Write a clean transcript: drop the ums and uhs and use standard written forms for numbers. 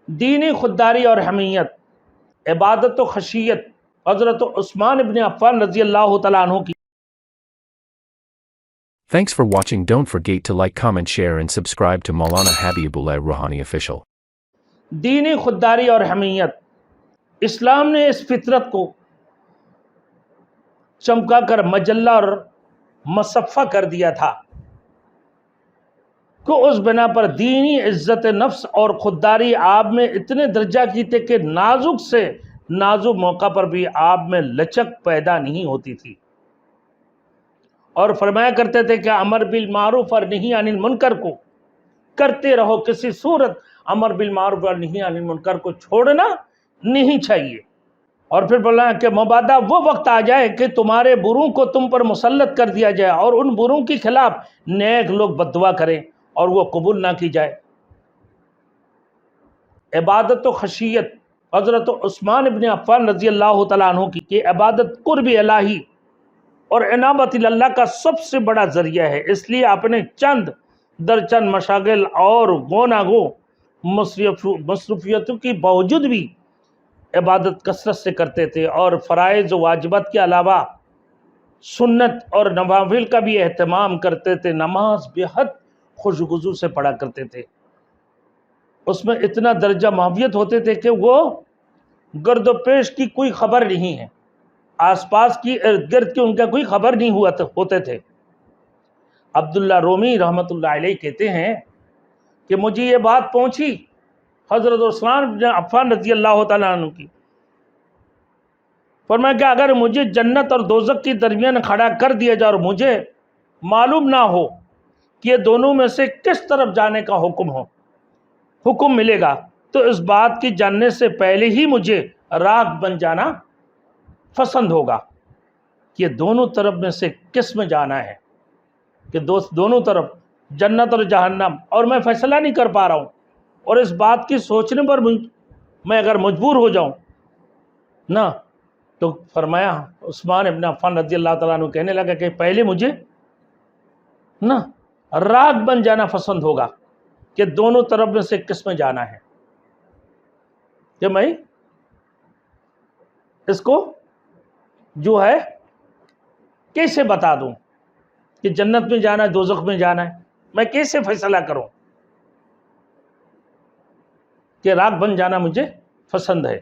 دینی خودداری اور حمیت، عبادت و خشیت حضرت عثمان ابن عفان رضی اللہ تعالیٰ عنہ کی۔ Thanks for watching. Don't forget to like, comment, share and subscribe to Maulana Habibullah Rouhani Official. دینی خودداری اور حمیت، اسلام نے اس فطرت کو چمکا کر مجلہ اور مصفہ کر دیا تھا کہ اس بنا پر دینی عزت نفس اور خودداری آپ میں اتنے درجہ کی تھے کہ نازک سے نازک موقع پر بھی آپ میں لچک پیدا نہیں ہوتی تھی، اور فرمایا کرتے تھے کہ امر بالمعروف اور نہی عن المنکر کو کرتے رہو، کسی صورت امر بالمعروف اور نہی عن المنکر کو چھوڑنا نہیں چاہیے۔ اور پھر بولا کہ مبادا وہ وقت آ جائے کہ تمہارے بروں کو تم پر مسلط کر دیا جائے اور ان بروں کے خلاف نیک لوگ بد دعا کریں اور وہ قبول نہ کی جائے۔ عبادت و خشیت، حضرت عثمان ابن عفان رضی اللہ تعالیٰ عنہ کی کہ عبادت قرب الہی اور عنابت اللہ کا سب سے بڑا ذریعہ ہے، اس لیے اپنے چند درچند مشاغل اور گوناگو مصروفیتوں کی باوجود بھی عبادت کثرت سے کرتے تھے، اور فرائض و واجبات کے علاوہ سنت اور نوافل کا بھی اہتمام کرتے تھے۔ نماز بے حد خوشگذر سے پڑھا کرتے تھے، اس میں اتنا درجہ معافیت ہوتے تھے کہ وہ گرد و پیش کی کوئی خبر نہیں ہے، آس پاس کی ارد گرد کی ان کا کوئی خبر نہیں ہوتے تھے۔ عبداللہ رومی رحمۃ اللہ علیہ کہتے ہیں کہ مجھے یہ بات پہنچی حضرت عثمان بن عفان رضی اللہ تعالیٰ عنہ کی، فرمایا کہ اگر مجھے جنت اور دوزخ کے درمیان کھڑا کر دیا جائے اور مجھے معلوم نہ ہو کہ یہ دونوں میں سے کس طرف جانے کا حکم ملے گا، تو اس بات کی جاننے سے پہلے ہی مجھے راہ بن جانا پسند ہوگا کہ یہ دونوں طرف میں سے کس میں جانا ہے، کہ دونوں طرف جنت اور جہنم، اور میں فیصلہ نہیں کر پا رہا ہوں، اور اس بات کی سوچنے پر میں اگر مجبور ہو جاؤں نا، تو فرمایا عثمان ابن عفان رضی اللہ تعالیٰ عنہ کہنے لگا کہ پہلے مجھے نا راہ بن جانا پسند ہوگا کہ دونوں طرف میں سے کس میں جانا ہے، کہ میں اس کو جو ہے کیسے بتا دوں کہ جنت میں جانا ہے دوزخ میں جانا ہے، میں کیسے فیصلہ کروں کہ راہ بن جانا مجھے پسند ہے۔